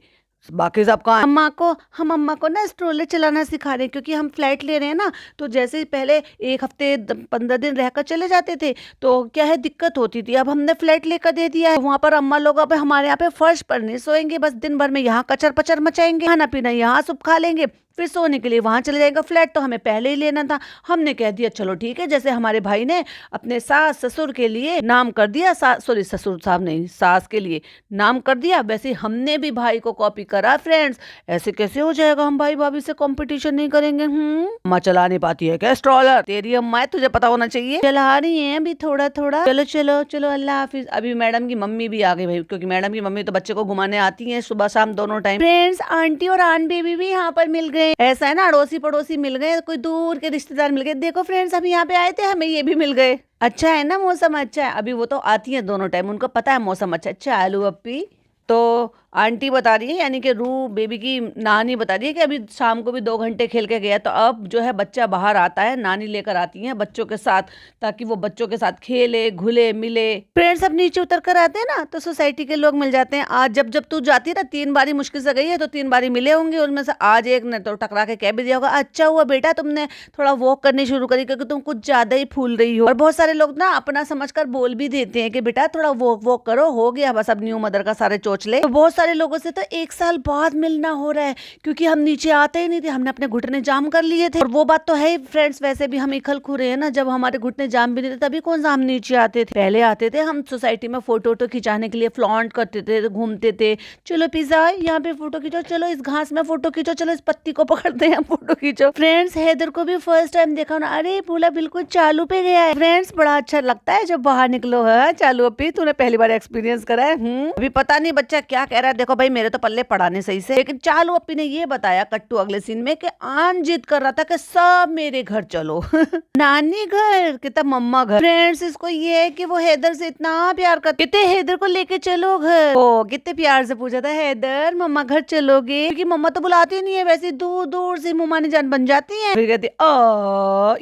Speaker 1: बाकी सबका हम अम्मा को ना स्ट्रोलर चलाना सिखा रहे हैं, क्योंकि हम फ्लैट ले रहे हैं ना। तो जैसे पहले एक हफ्ते 15 दिन रहकर चले जाते थे, तो क्या है दिक्कत होती थी। अब हमने फ्लैट लेकर दे दिया है, वहां पर अम्मा लोग अब हमारे यहाँ पे फर्श पर नहीं सोएंगे, बस दिन भर में यहाँ कचर पचर मचाएंगे, खाना पीना यहाँ सब खा लेंगे, फिर सोने के लिए वहां चले जाएगा। फ्लैट तो हमें पहले ही लेना था, हमने कह दिया चलो ठीक है। जैसे हमारे भाई ने अपने सास ससुर के लिए नाम कर दिया, सॉरी ससुर साहब नहीं, सास के लिए नाम कर दिया, वैसे हमने भी भाई को कॉपी करा फ्रेंड्स। ऐसे कैसे हो जाएगा, हम भाई भाभी से कंपटीशन नहीं करेंगे। अम्मा चला नहीं पाती है क्या स्ट्रोलर? तेरी अम्मा है, तुझे पता होना चाहिए। चला रही है अभी थोड़ा थोड़ा, चलो चलो चलो, अल्लाह हाफिज। अभी मैडम की मम्मी भी आ गई भाई, क्योंकि मैडम की मम्मी तो बच्चे को घुमाने आती है सुबह शाम दोनों टाइम। फ्रेंड्स, आंटी और आन बेबी भी यहाँ पर मिल गए। ऐसा है ना, अड़ोसी पड़ोसी मिल गए, कोई दूर के रिश्तेदार मिल गए। देखो फ्रेंड्स, हम यहाँ पे आए थे, हमें ये भी मिल गए। अच्छा है ना, मौसम अच्छा है। अभी वो तो आती है दोनों टाइम, उनको पता है मौसम अच्छा। अच्छा आलू अप्पी, तो आंटी बता रही है, यानी कि रू बेबी की नानी बता रही है कि अभी शाम को भी 2 घंटे खेल के गया, तो अब जो है बच्चा बाहर आता है, नानी लेकर आती है बच्चों के साथ, ताकि वो बच्चों के साथ खेले घुले मिले। फ्रेंड्स, अब नीचे उतर कर आते हैं ना, तो सोसाइटी के लोग मिल जाते हैं। आज जब जब तू जाती है ना, 3 बारी मुश्किल से गई है, तो 3 बारी मिले होंगे, उनमें से आज एक ने तो टकरा के कह भी दिया होगा, अच्छा हुआ बेटा तुमने थोड़ा वॉक करनी शुरू करी, क्योंकि तुम कुछ ज्यादा ही फूल रही हो। और बहुत सारे लोग ना अपना समझकर बोल भी देते हैं कि बेटा थोड़ा वॉक करो, हो गया बस अब न्यू मदर का सारे चोचले। तो बहुत सारे लोगों से तो 1 साल बाद मिलना हो रहा है, क्योंकि हम नीचे आते ही नहीं थे, हमने अपने घुटने जाम कर लिए थे। और वो बात तो है ही फ्रेंड्स, वैसे भी हम इखल खुरे हैं ना, जब हमारे घुटने जाम भी नहीं थे तभी कौन सा हम नीचे आते थे। पहले आते थे हम सोसाइटी में फोटो खिंचाने के लिए, फ्लॉन्ट करते थे, घूमते थे, चलो पिज्जा यहाँ पे फोटो खींचो, चलो इस घास में फोटो खींचो, चलो इस पत्ती को पकड़ते हैं फोटो खींचो। फ्रेंड्स, हैदर को भी फर्स्ट टाइम देखा ना, अरे बोला बिल्कुल चालू पे गया है। फ्रेंड्स, बड़ा अच्छा लगता है जब बाहर निकलो है। चालू अपी, तूने पहली बार एक्सपीरियंस करा है? अभी पता नहीं बच्चा क्या कह रहा है, देखो भाई मेरे तो पल्ले पड़ा नहीं सही से। लेकिन चालू अपी ने ये बताया कट्टू अगले सीन में कि आन जिद कर रहा था कि सब मेरे घर चलो। नानी घर कितना मम्मा घर। फ्रेंड्स, इसको ये है कि वो हैदर से इतना प्यार करते, कितने हैदर को लेके चलो घर। ओ कितने प्यार से पूछा था, हैदर मम्मा घर चलोगे? क्योंकि मम्मा तो बुलाती नहीं है, वैसे दूर दूर से मुमानी जान बन जाती है। फिर कहती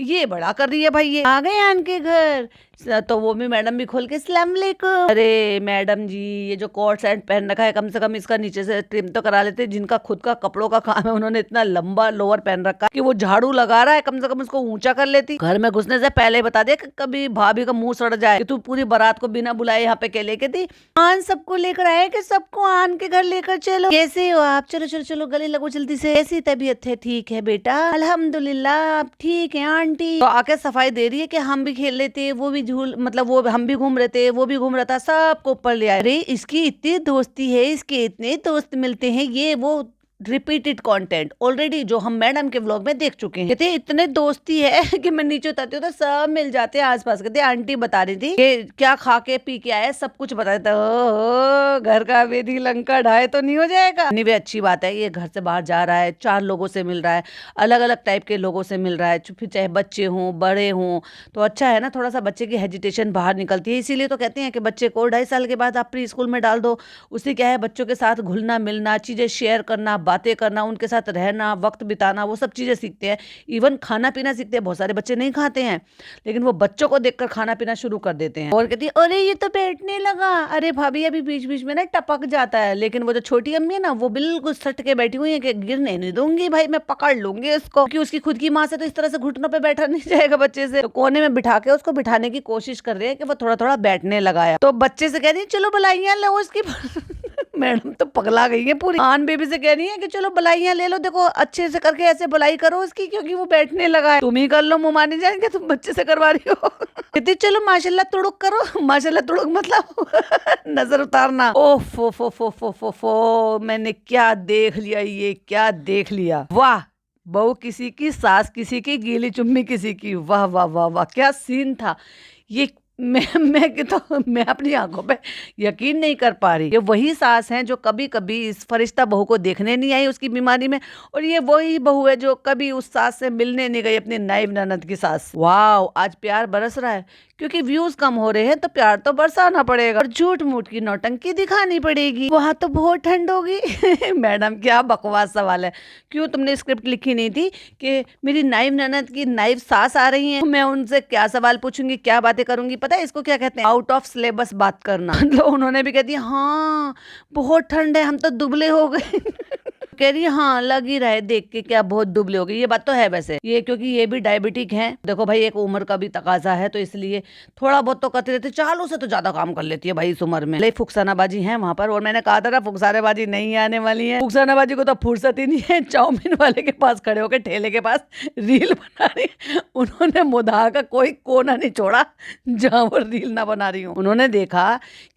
Speaker 1: ये बड़ा कर रही है भाई, ये आ गए आन के घर। तो वो भी मैडम भी खोल के अस्सलाम वालेकुम। अरे मैडम जी, ये जो कोट सेट पहन रखा है, कम से कम इसका नीचे से ट्रिम तो करा लेते। जिनका खुद का कपड़ों का काम है, उन्होंने इतना लंबा लोअर पहन रखा कि वो झाड़ू लगा रहा है, कम से कम उसको ऊंचा कर लेती। घर में घुसने से पहले बता दे कि कभी भाभी का मुंह सड़ जाए कि तू पूरी बारात को बिना बुलाए यहाँ पे क्या लेके थी। आन सबको लेकर आए कि सबको आन के घर लेकर चलो। कैसे हो आप? चलो चलो चलो, गले लगो जल्दी से। कैसी तबीयत है? ठीक है बेटा, अल्हम्दुलिल्लाह आप ठीक है। आंटी तो आके सफाई दे रही है कि हम भी खेल लेते, वो भी झूल, मतलब वो हम भी घूम रहे थे, वो भी घूम रहा था, सबको ऊपर ले आए। अरे इसकी इतनी दोस्ती है, इसके इतने दोस्त मिलते हैं, ये वो रिपीटेड कंटेंट ऑलरेडी जो हम मैडम के व्लॉग में देख चुके हैं। कहते इतने दोस्ती है कि मैं नीचे उतरती हूँ तो सब मिल जाते हैं आसपास। कहते आंटी बता रही थी कि क्या खा के पी के आए, सब कुछ बता देता। घर का वेदी लंका ढाए तो नहीं हो जाएगा। नहीं, वे अच्छी बात है, ये घर से बाहर जा रहा है, 4 लोगों से मिल रहा है, अलग अलग टाइप के लोगों से मिल रहा है, फिर चाहे बच्चे हों बड़े हों, तो अच्छा है ना, थोड़ा सा बच्चे की हेजिटेशन बाहर निकलती है। इसीलिए तो कहते हैं कि बच्चे को 2.5 साल के बाद आप प्री स्कूल में डाल दो। उससे क्या है, बच्चों के साथ घुलना मिलना, चीजें शेयर करना, बातें करना, उनके साथ रहना, वक्त बिताना, वो सब चीजें सीखते हैं। इवन खाना पीना सीखते हैं। बहुत सारे बच्चे नहीं खाते हैं, लेकिन वो बच्चों को देखकर खाना पीना शुरू कर देते हैं। और कहती है अरे ये तो बैठने लगा। अरे भाभी अभी बीच बीच में ना टपक जाता है, लेकिन वो जो छोटी अम्मी है ना, वो बिल्कुल सट के बैठी हुई है कि गिरने नहीं दूंगी भाई, मैं पकड़ लूंगी उसको। क्योंकि उसकी खुद की माँ से तो इस तरह से घुटनों पे बैठा नहीं जाएगा बच्चे से। तो कोने में बिठा के उसको बिठाने की कोशिश कर रहे हैं कि वो थोड़ा थोड़ा बैठने लगाया। तो बच्चे से कह रही है चलो बलाइयां लो उसकी। मैडम तो पगला गई है पूरी। आन बेबी से कह रही है कि चलो बलाइयां ले लो, देखो अच्छे से करके ऐसे बुलाई करो उसकी, क्योंकि वो बैठने लगा है। तुम ही कर लो, मुँह मानी जाएंगे, तुम बच्चे से करवा रही हो। कहती चलो माशाल्लाह तुड़ुक करो। माशाल्लाह तुड़ुक मतलब नजर उतारना। ओफो फो फो फो फो फो, मैंने क्या देख लिया, ये क्या देख लिया। वाह, बहू किसी की, सास किसी की, गीली चुम्मी किसी की। वाह वाह वाह वाह, क्या सीन था ये। मैं अपनी आंखों पे यकीन नहीं कर पा रही। ये वही सास हैं जो कभी कभी इस फरिश्ता बहू को देखने नहीं आई उसकी बीमारी में, और ये वही बहू है जो कभी उस सास से मिलने नहीं गई, अपनी नाइब ननद की सास। वाह, आज प्यार बरस रहा है। क्योंकि व्यूज कम हो रहे हैं तो प्यार तो बरसाना पड़ेगा और झूठ मूठ की नौटंकी दिखानी पड़ेगी, वहां तो बहुत ठंड होगी। मैडम क्या बकवास सवाल है, क्यों तुमने स्क्रिप्ट लिखी नहीं थी कि मेरी नाइव ननद की नाइव सास आ रही है, मैं उनसे क्या सवाल पूछूंगी, क्या बातें करूंगी? पता है इसको क्या कहते हैं? आउट ऑफ सिलेबस बात करना। मतलब उन्होंने भी कह दिया हाँ बहुत ठंड है, हम तो दुबले हो गए। कह रही है हाँ लग ही रहा है देख के क्या बहुत दुबले हो गई। ये बात तो है वैसे, ये क्योंकि ये भी डायबिटिक है। देखो भाई एक उम्र का भी तकाजा है तो इसलिए थोड़ा बहुत तो करते रहते, चालू से तो ज्यादा काम कर लेती है भाई इस उम्र में। फुकसानाबाजी है वहां पर, और मैंने कहा था ना फुकसानाबाजी नहीं आने वाली है। फुकसानाबाजी को तो फुर्सत ही नहीं है, चाउमीन वाले के पास खड़े होकर ठेले के पास रील बना रही। उन्होंने मुदा का कोई कोना नहीं छोड़ा जहां वो रील ना बना रही हूँ। उन्होंने देखा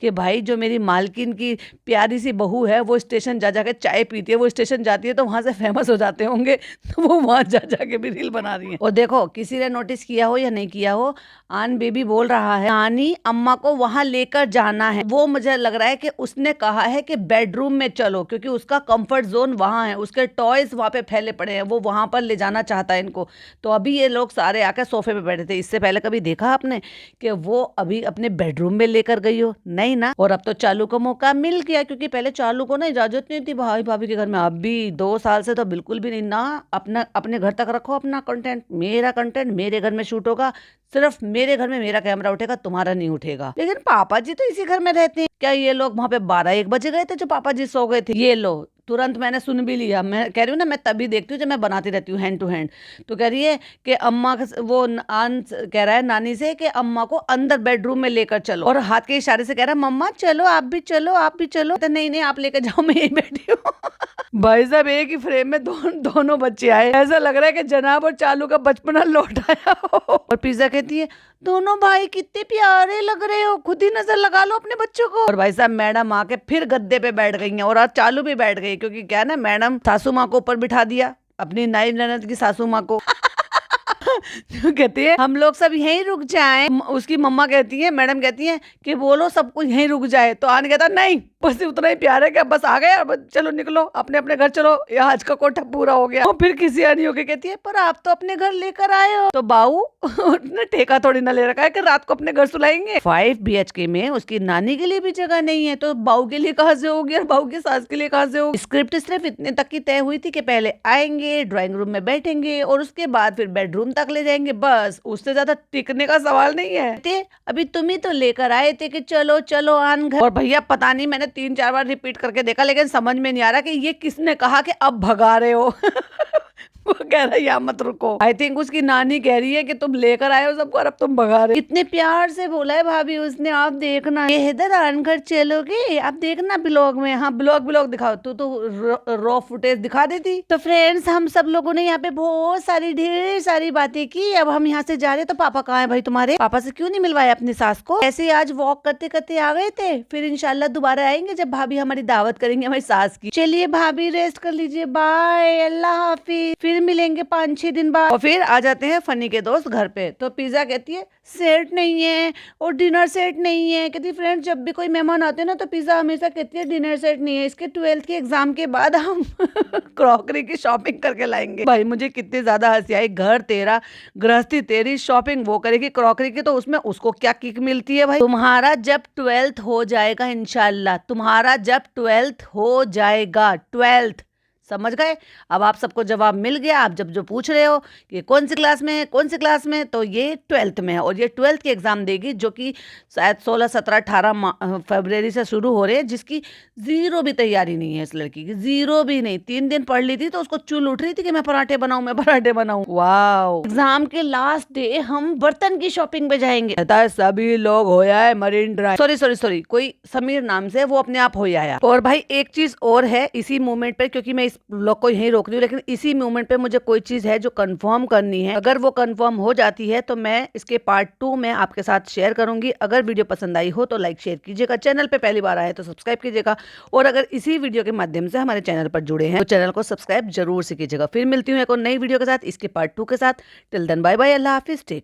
Speaker 1: कि भाई जो मेरी मालकिन की प्यारी सी बहू है वो स्टेशन जा जाके चाय पीती है, वो स्टेशन जाती है तो वहां से फेमस हो जाते होंगे, तो वो वहां जा जाके भी रील बना रही है। और देखो किसी ने नोटिस किया हो या नहीं किया हो, आन बेबी बोल रहा है नानी अम्मा को वहां लेकर जाना है। वो मुझे लग रहा है कि उसने कहा है कि बेडरूम में चलो, क्योंकि उसका कंफर्ट जोन वहां है, उसके टॉयज वहां पे फैले पड़े हैं, वो वहां पर ले जाना चाहता है इनको। तो अभी ये लोग सारे आकर सोफे पे बैठे थे। इससे पहले कभी देखा आपने कि वो अभी अपने बेडरूम में लेकर गई हो? नहीं ना। और अब तो चालू को मौका मिल गया, क्योंकि पहले चालू को ना इजाजत नहीं थी भाई भाभी के घर में। अभी 2 साल से तो बिल्कुल भी नहीं ना। अपने घर तक रखो अपना कंटेंट, मेरा कंटेंट मेरे घर में शूट होगा, सिर्फ मेरे घर में मेरा कैमरा उठेगा, तुम्हारा नहीं उठेगा। लेकिन पापा जी तो इसी घर में रहते हैं। क्या ये लोग वहां पे 12-1 बजे गए थे जो पापा जी सो गए थे? ये लो तुरंत मैंने सुन भी लिया। मैं कह रही हूँ ना, मैं तभी देखती हूँ जब मैं बनाती रहती हूँ हैंड टू हैंड। तो कह रही है कि अम्मा वो कह रहा है नानी से कि अम्मा को अंदर बेडरूम में लेकर चलो, और हाथ के इशारे से कह रहा है मम्मा चलो आप भी चलो आप भी चलो। तो नहीं नहीं आप लेकर जाओ, मैं यही बैठी हूँ। भाई साहब एक ही फ्रेम में दोनों बच्चे आए, ऐसा लग रहा है कि जनाब और चालू का बचपना लौट आया हो। और पिज्जा कहती है दोनों भाई कितने प्यारे लग रहे हो, खुद ही नजर लगा लो अपने बच्चों को। और भाई साहब मैडम आके फिर गद्दे पे बैठ गई हैं, और आज चालू भी बैठ गई, क्योंकि क्या ना मैडम सासू माँ को ऊपर बिठा दिया, अपनी नाइब ननद की सासू माँ को। जो कहती है हम लोग सब यहीं रुक जाएं। उसकी मम्मा कहती है, मैडम कहती है कि बोलो सब कुछ यहीं रुक जाए, तो आन कहता नहीं बस उतना ही प्यार है, क्या बस आ गए, अब चलो निकलो अपने अपने घर चलो, ये आज का कोठा पूरा हो गया। और फिर किसी आनी होके कहती है पर आप तो अपने घर लेकर आए हो। तो बाऊ उसने ठेका थोड़ी ना ले रखा है कि रात को अपने घर सुलाएंगे। 5 BHK में उसकी नानी के लिए भी जगह नहीं है, तो बाऊ के लिए कहाँ से होगी और बाऊ की सास के लिए कहाँ से होगी? स्क्रिप्ट सिर्फ इतने तक की तय हुई थी कि पहले आएंगे, ड्राइंग रूम में बैठेंगे और उसके बाद फिर बेडरूम तक ले जाएंगे, बस उससे ज्यादा टिकने का सवाल नहीं है। अभी तुम ही तो लेकर आए थे कि चलो चलो आन घर। और भैया पता नहीं, मैंने 3-4 बार रिपीट करके देखा, लेकिन समझ में नहीं आ रहा कि ये किसने कहा कि अब भगा रहे हो। वो कह रहा है या मत रुको। आई थिंक उसकी नानी कह रही है कि तुम लेकर आए हो सबको और अब तुम भगा रहे हो। कितने प्यार से बोला है भाभी उसने, आप देखना ये हैदर आन घर चलोगे, आप देखना ब्लॉग में। हाँ ब्लॉग दिखाओ, तू तो रॉ फुटेज दिखा देती। तो फ्रेंड्स हम सब लोगों ने यहाँ पे बहुत सारी ढेर सारी बातें की। अब हम यहाँ से जा रहे, तो पापा कहाँ है भाई तुम्हारे? पापा से क्यों नहीं मिलवाया अपनी सास को? ऐसे ही आज वॉक करते करते आ गए थे, फिर इंशाल्लाह दोबारा आएंगे जब भाभी हमारी दावत करेंगे हमारी सास की। चलिए भाभी रेस्ट कर लीजिए, बाय, अल्लाह हाफिज, फिर मिलेंगे 5-6 दिन बाद। और फिर आ जाते हैं फनी के दोस्त घर पे। तो पिज्जा कहती है सेट नहीं है और डिनर सेट नहीं है। कहती फ्रेंड्स जब भी कोई मेहमान आते हैं ना तो पिज्जा हमेशा कहती है डिनर सेट नहीं है। इसके 12th के एग्जाम के बाद हम क्रॉकरी की शॉपिंग करके लाएंगे। भाई मुझे कितनी ज्यादा हंसी आई, घर तेरा गृहस्थी तेरी, शॉपिंग वो करेगी क्रॉकरी की, तो उसमें उसको क्या किक मिलती है भाई? तुम्हारा जब 12th हो जाएगा इंशाल्लाह, तुम्हारा जब 12th हो जाएगा, 12th समझ गए? अब आप सबको जवाब मिल गया। आप जब जो पूछ रहे हो कि कौन सी क्लास में है कौन सी क्लास में, तो ये 12th में है और ये 12th की एग्जाम देगी, जो कि शायद 16, 17, 18 फरवरी से शुरू हो रहे हैं, जिसकी जीरो भी तैयारी नहीं है इस लड़की की, जीरो भी नहीं। 3 दिन पढ़ ली थी तो उसको चुल उठ रही थी कि मैं पराठे बनाऊं। वाओ, एग्जाम के लास्ट डे हम बर्तन की शॉपिंग पे जाएंगे। सभी लोग हो आए मरीन ड्राइव, सॉरी कोई समीर नाम से, वो अपने आप हो आया। और भाई एक चीज और है इसी मोमेंट पे, क्योंकि मैं इस ब्लॉग को यहीं रोक रही हूँ, लेकिन इसी मोमेंट पे मुझे कोई चीज है जो कंफर्म करनी है। अगर वो कंफर्म हो जाती है तो मैं इसके पार्ट 2 में आपके साथ शेयर करूंगी। अगर वीडियो पसंद आई हो तो लाइक शेयर कीजिएगा, चैनल पे पहली बार आए तो सब्सक्राइब कीजिएगा, और अगर इसी वीडियो के माध्यम से हमारे चैनल पर जुड़े हैं तो चैनल को सब्सक्राइब जरूर से कीजिएगा। फिर मिलती हूँ एक और नई वीडियो के साथ, इसके पार्ट 2 के साथ। टिल देन बाय बाय, अल्लाह हाफिज, टेक